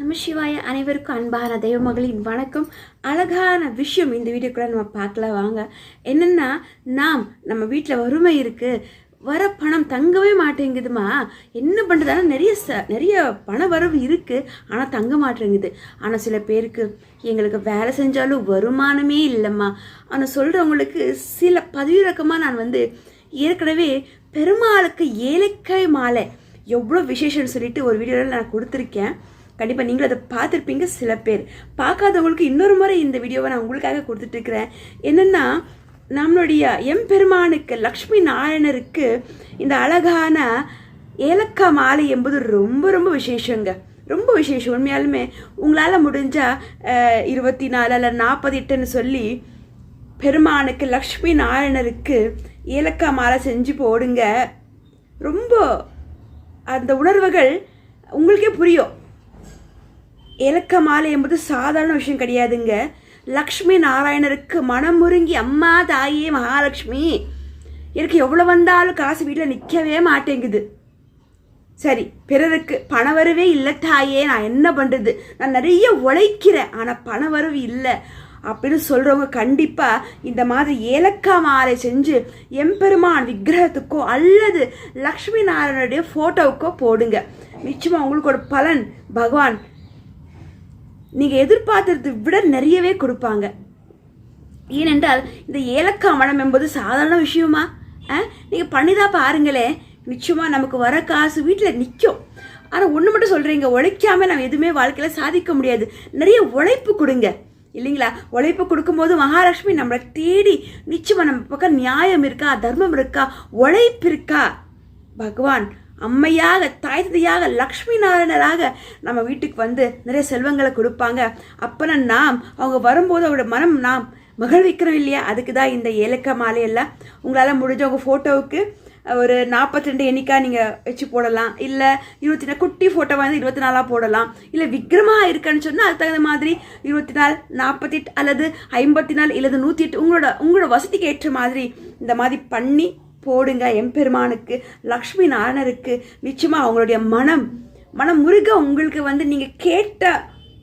நம்ம சிவாய அனைவருக்கும் அன்பான தெய்வ மகளின் வணக்கம். அழகான விஷயம் இந்த வீடியோக்குள்ள நம்ம பார்க்கலாம் வாங்க. என்னென்னா, நம்ம வீட்டில் வறுமை இருக்குது, வர பணம் தங்கவே மாட்டேங்குதுமா. என்ன பண்ணுறதுனா நிறைய பண வரவு இருக்குது, ஆனால் தங்க மாட்டேங்குது. ஆனால் சில பேருக்கு எங்களுக்கு வேலை செஞ்சாலும் வருமானமே இல்லைம்மா. ஆனால் சொல்கிறவங்களுக்கு சில பதிவிறக்கமாக நான் ஏற்கனவே பெருமாளுக்கு ஏலக்காய் மாலை எவ்வளோ விசேஷம்னு சொல்லிட்டு ஒரு வீடியோவில் நான் கொடுத்துருக்கேன். கண்டிப்பாக நீங்களும் அதை பார்த்துருப்பீங்க. சில பேர் பார்க்காதவங்களுக்கு இன்னொரு முறை இந்த வீடியோவை நான் உங்களுக்காக கொடுத்துட்ருக்கிறேன். என்னென்னா, நம்மளுடைய எம்பெருமானுக்கு லக்ஷ்மி நாராயணருக்கு இந்த அழகான ஏலக்காய் மாலை என்பது ரொம்ப ரொம்ப விசேஷங்க, ரொம்ப விசேஷம். உண்மையாலுமே உங்களால் முடிஞ்சால் 24 அல்ல 48ன்னு சொல்லி பெருமானுக்கு லக்ஷ்மி நாராயணருக்கு ஏலக்காய் மாலை செஞ்சு போடுங்க. ரொம்ப அந்த உணர்வுகள் உங்களுக்கே புரியும். ஏலக்காய் மாலை என்பது சாதாரண விஷயம் கிடையாதுங்க. லக்ஷ்மி நாராயணருக்கு மனமுருங்கி, அம்மா தாயே மகாலட்சுமி, எனக்கு எவ்வளோ வந்தாலும் காசு வீட்டில் நிற்கவே மாட்டேங்குது. சரி, பிறருக்கு பண வரவே இல்லை தாயே, நான் என்ன பண்ணுறது, நான் நிறைய உழைக்கிறேன் ஆனால் பண வரவு இல்லை அப்படின்னு சொல்கிறவங்க கண்டிப்பாக இந்த மாதிரி ஏலக்காய் மாலை செஞ்சு எம்பெருமான் விக்கிரகத்துக்கோ அல்லது லக்ஷ்மி நாராயணனுடைய ஃபோட்டோவுக்கோ போடுங்க. நிச்சயமாக உங்களுக்கு ஒரு பலன் பகவான் நீங்கள் எதிர்பார்த்ததை விட நிறையவே கொடுப்பாங்க. ஏனென்றால் இந்த ஏலக்காய் மனம் என்பது சாதாரண விஷயமா? நீங்கள் பண்ணிதான் பாருங்களே, நிச்சயமாக நமக்கு வர காசு வீட்டில் நிற்கும். ஆனால் ஒன்று மட்டும் சொல்கிறீங்க, உழைக்காமல் நம்ம எதுவுமே வாழ்க்கையில் சாதிக்க முடியாது. நிறைய உழைப்பு கொடுங்க இல்லைங்களா? உழைப்பு கொடுக்கும்போது மகாலட்சுமி நம்மளை தேடி நிச்சயமாக நம்ம பக்கம் நியாயம் இருக்கா, தர்மம் இருக்கா, உழைப்பு இருக்கா, பகவான் அம்மையாக தாய் தந்தையாக லக்ஷ்மி நாராயணராக நம்ம வீட்டுக்கு நிறைய செல்வங்களை கொடுப்பாங்க. அப்போ அவங்க வரும்போது அவரோட மனம் நாம் மகிழ்விக்கிறோம் இல்லையா? அதுக்கு தான் இந்த ஏலக்காய் மாலையெல்லாம். உங்களால் முடிஞ்ச உங்கள் ஃபோட்டோவுக்கு ஒரு 42 எண்ணிக்காய் நீங்கள் வச்சு போடலாம், இல்லை 24 குட்டி ஃபோட்டோ 24 போடலாம், இல்லை விக்ரமாக இருக்குன்னு சொன்னால் அதுக்கு தகுந்த மாதிரி 24, 48 அல்லது 54 இல்லது 108 உங்களோட வசதிக்கு ஏற்ற மாதிரி இந்த மாதிரி பண்ணி போடுங்க. எம்பெருமானுக்கு லக்ஷ்மி நாராயணருக்கு நிச்சயமாக அவங்களுடைய மனம் முருக உங்களுக்கு நீங்கள் கேட்ட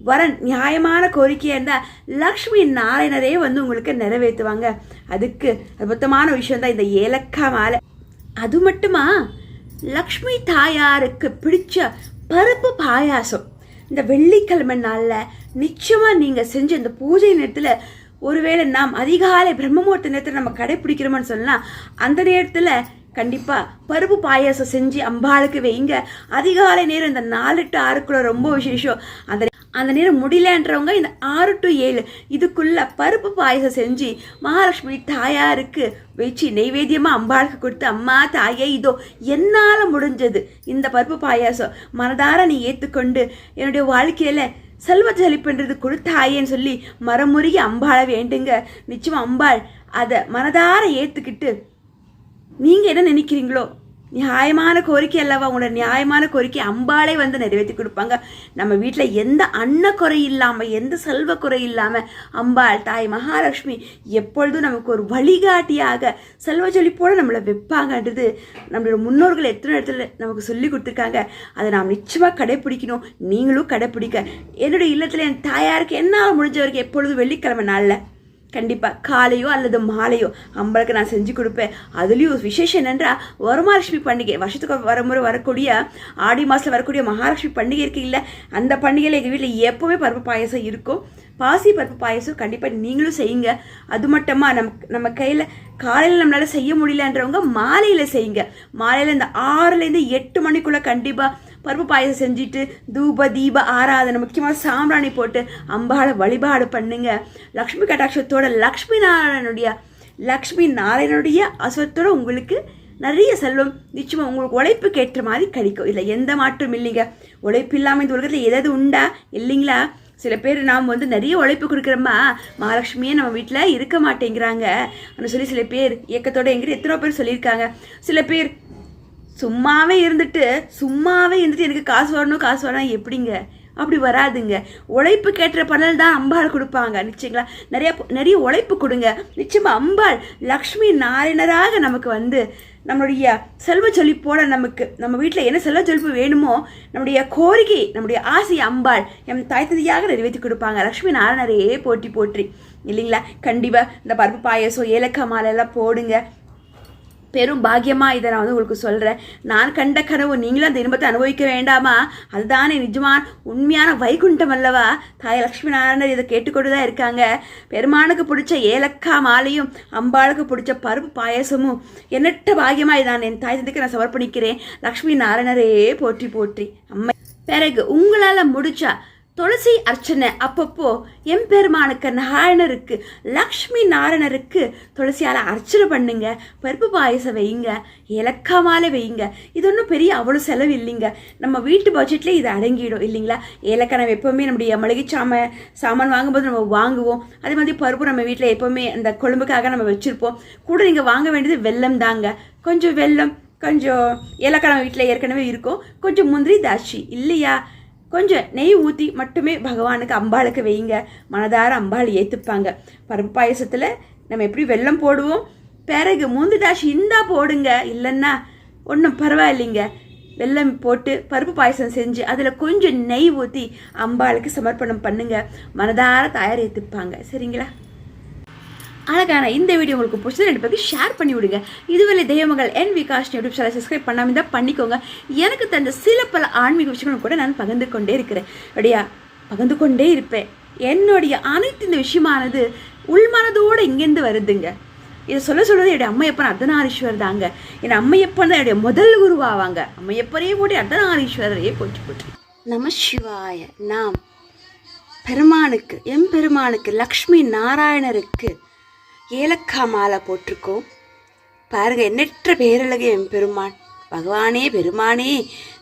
வர நியாயமான கோரிக்கையாக இருந்தால் லக்ஷ்மி நாராயணரே உங்களுக்கு நிறைவேற்றுவாங்க. அதுக்கு அற்புதமான விஷயந்தான் இந்த ஏலக்காய் மாலை. அது மட்டுமா, லக்ஷ்மி தாயாருக்கு பிடிச்ச பருப்பு பாயாசம் இந்த வெள்ளிக்கிழமை நாளில் நிச்சயமாக நீங்கள் செஞ்ச இந்த பூஜை நேரத்தில், ஒருவேளை நாம் அதிகாலை பிரம்மமுகூர்த்த நேரத்தில் நம்ம கடைப்பிடிக்கிறோம்னு சொல்லலாம், அந்த நேரத்தில் கண்டிப்பாக பருப்பு பாயாசம் செஞ்சு அம்பாளுக்கு வைங்க. அதிகாலை நேரம் இந்த 4 to 6 ரொம்ப விசேஷம். அந்த நேரம் முடியலன்றவங்க இந்த 6 to 7 இதுக்குள்ள பருப்பு பாயசம் செஞ்சு மகாலட்சுமி தாயாருக்கு வச்சு நெய்வேத்தியமாக அம்பாளுக்கு கொடுத்து, அம்மா தாயே இதோ என்னால் முடிஞ்சது இந்த பருப்பு பாயாசம் மனதார நீ ஏற்றுக்கொண்டு என்னுடைய வாழ்க்கையில் செல்வ செழிப்புன்றது கொடுத்தாயேன்னு சொல்லி மரமுருகி அம்பாளை வேண்டுங்க. நிச்சயம் அம்பாள் அதை மனதார ஏற்றுக்கிட்டு நீங்கள் என்ன நினைக்கிறீங்களோ, நியாயமான கோரிக்கை அல்லவா, உங்களோட நியாயமான கோரிக்கை அம்பாளே நிறைவேற்றி கொடுப்பாங்க. நம்ம வீட்டில் எந்த அன்ன குறை இல்லாமல், எந்த செல்வ குறை இல்லாமல் அம்பாள் தாய் மகாலட்சுமி எப்பொழுதும் நமக்கு ஒரு வழிகாட்டியாக செல்வ செழிப்போடு நம்மளை வைப்பாங்கன்றது நம்மளோட முன்னோர்கள் எத்தனை இடத்துல நமக்கு சொல்லி கொடுத்துருக்காங்க. அதை நாம் நிச்சயமாக கடைப்பிடிக்கணும். நீங்களும் கடைப்பிடிக்க. என்னுடைய இல்லத்தில் என் தாயாருக்கு என்னால் முடிஞ்ச வரைக்கும் எப்பொழுதும் வெள்ளிக்கிழமை நாளில் கண்டிப்பாக காலையோ அல்லது மாலையோ அம்பளுக்கு நான் செஞ்சு கொடுப்பேன். அதுலேயும் விசேஷம் என்னென்றால் வரமகாலட்சுமி பண்டிகை, வருஷத்துக்கு வரமுறை வரக்கூடிய ஆடி மாதத்தில் வரக்கூடிய மகாலட்சுமி பண்டிகை இருக்குது இல்லை, அந்த பண்டிகையில் எங்கள் வீட்டில் எப்போவுமே பருப்பு பாயசம் இருக்கும். பாசி பருப்பு பாயசம் கண்டிப்பாக நீங்களும் செய்யுங்க. அது மட்டுமா, நம்ம கையில் காலையில் நம்மளால் செய்ய முடியலன்றவங்க மாலையில் செய்யுங்க. மாலையில் இந்த 6லேருந்து 8 மணிக்குள்ளே கண்டிப்பாக பருப்பு பாயசம் செஞ்சுட்டு தூப தீப ஆராதனை முக்கியமாக சாம்பிராணி போட்டு அம்பாளை வழிபாடு பண்ணுங்க. லக்ஷ்மி கட்டாட்சத்தோட லக்ஷ்மி நாராயணனுடைய அசுவத்தோட உங்களுக்கு நிறைய செல்வம் நிச்சயமாக உங்களுக்கு உழைப்புக்கு ஏற்ற மாதிரி கிடைக்கும். இல்லை எந்த மாற்றம் இல்லைங்க. உழைப்பு இல்லாமல் இந்த உலகத்தில் எதாவது உண்டா இல்லைங்களா? சில பேர் நாம் நிறைய உழைப்பு கொடுக்குறோமா, மகாலட்சுமியே நம்ம வீட்டில் இருக்க மாட்டேங்கிறாங்க அப்படின்னு சொல்லி சில பேர் இயக்கத்தோட எங்கிட்ட எத்தனை பேர் சொல்லியிருக்காங்க. சில பேர் சும்மாவே இருந்துட்டு எனக்கு காசு வரணும் எப்படிங்க? அப்படி வராதுங்க. உழைப்பு கேட்டுற பலன் தான் அம்பாள் கொடுப்பாங்க. நிச்சயங்களா நிறைய உழைப்பு கொடுங்க. நிச்சயமாக அம்பாள் லக்ஷ்மி நாராயணராக நமக்கு நம்மளுடைய செல்வ செழிப்போட நம்ம வீட்டில் என்ன செல்வ செழிப்பு வேணுமோ நம்முடைய கோரிக்கை நம்முடைய ஆசை அம்பாள் எம் தாய்த்ததியாக நிறைவேற்றி கொடுப்பாங்க. லக்ஷ்மி நாராயணரையே போற்றி போற்றி இல்லைங்களா? கண்டிப்பாக இந்த பருப்பு பாயசம் ஏலக்காய் மாலை எல்லாம் போடுங்க. பெரும் பாக்கியமாக இதை நான் வந்து உங்களுக்கு சொல்கிறேன். நான் கண்ட கனவு நீங்களும் அந்த இன்பத்தை அனுபவிக்க வேண்டாமா? அதுதானே நிஜமான உண்மையான வைகுண்டம் அல்லவா? தாய் லக்ஷ்மி நாராயணர் இதை கேட்டுக்கொண்டு தான் இருக்காங்க. பெருமானுக்கு பிடிச்ச ஏலக்காய் மாலையும் அம்பாளுக்கு பிடிச்ச பருப்பு பாயசமும் எண்ணற்ற பாக்கியமாக நான் என் தாய் தந்தைக்கு நான் சமர்ப்பணிக்கிறேன். லக்ஷ்மி நாராயணரே போற்றி போற்றி. அம்மை பிறகு உங்களால் முடிச்சா துளசி அர்ச்சனை அப்பப்போ எம்பெருமானுக்கு நாராயணருக்கு லக்ஷ்மி நாராயணருக்கு துளசியால் அர்ச்சனை பண்ணுங்க. பருப்பு பாயசம் வைங்க, ஏலக்காய் மாலை வைங்க. இது ஒன்றும் பெரிய அவ்வளோ செலவு இல்லைங்க. நம்ம வீட்டு பட்ஜெட்லேயே இது அடங்கிடும் இல்லைங்களா? ஏலக்காய் நம்ம எப்போவுமே நம்முடைய மளிகை சாமான் வாங்கும்போது நம்ம வாங்குவோம். அதே மாதிரி பருப்பு நம்ம வீட்டில் எப்போவுமே அந்த கொழும்புக்காக நம்ம வச்சுருப்போம். கூட நீங்கள் வாங்க வேண்டியது வெல்லம் தாங்க. கொஞ்சம் வெல்லம், கொஞ்சம் ஏலக்காய் நம்ம வீட்டில் ஏற்கனவே இருக்கும், கொஞ்சம் முந்திரி திராட்சை இல்லையா, கொஞ்சம் நெய் ஊற்றி மட்டுமே பகவானுக்கு அம்பாளுக்கு வைங்க. மனதார அம்பாள் ஏற்றுப்பாங்க. பருப்பு பாயசத்தில் நம்ம எப்படி வெல்லம் போடுவோம், பிறகு முந்திரி திராட்சை இந்தா போடுங்க, இல்லைன்னா ஒன்றும் பரவாயில்லைங்க. வெல்லம் போட்டு பருப்பு பாயசம் செஞ்சு அதில் கொஞ்சம் நெய் ஊற்றி அம்பாளுக்கு சமர்ப்பணம் பண்ணுங்க. மனதார தயார் ஏற்றுப்பாங்க. சரிங்களா? அழகான இந்த வீடியோ உங்களுக்கு பிடிச்சது 2 பேருக்கு ஷேர் பண்ணி விடுங்க. இதுவரை தெய்வமகள் என் விகாஷ் யூடியூப் சேனல் சப்ஸ்கிரைப் பண்ணாமல் தான் பண்ணிக்கோங்க. எனக்கு தந்த சில பல ஆன்மீக விஷயங்களும் கூட நான் பகிர்ந்து கொண்டே இருக்கிறேன். அப்படியா பகிர்ந்து கொண்டே இருப்பேன். என்னுடைய அனைத்து இந்த விஷயமானது உள்மனதோடு இங்கேருந்து வருதுங்க. இதை சொல்கிறது என்னுடைய அம்மையப்பன் அர்த்தநாரீஸ்வரர் தாங்க. என் அம்மையப்பன் தான் என்னுடைய முதல் குருவாவாங்க. அம்மையப்பரையே போட்டு அர்த்தநாரீஸ்வரரையே போற்றி போற்றி. நம சிவாய. நாம் பெருமானுக்கு எம்பெருமானுக்கு லக்ஷ்மி நாராயணருக்கு ஏலக்காய் மாலை போட்டிருக்கோம் பாருங்க. எண்ணற்ற பேரழகு எம்பெருமான் பகவானே பெருமானே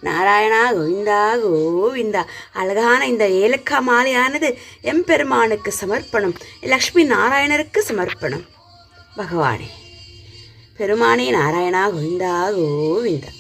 நாராயணா கோவிந்தா கோவிந்தா. அழகான இந்த ஏலக்காய் மாலையானது எம்பெருமானுக்கு சமர்ப்பணம், லக்ஷ்மி நாராயணருக்கு சமர்ப்பணம். பகவானே பெருமானே நாராயணா கோவிந்தா கோவிந்தா.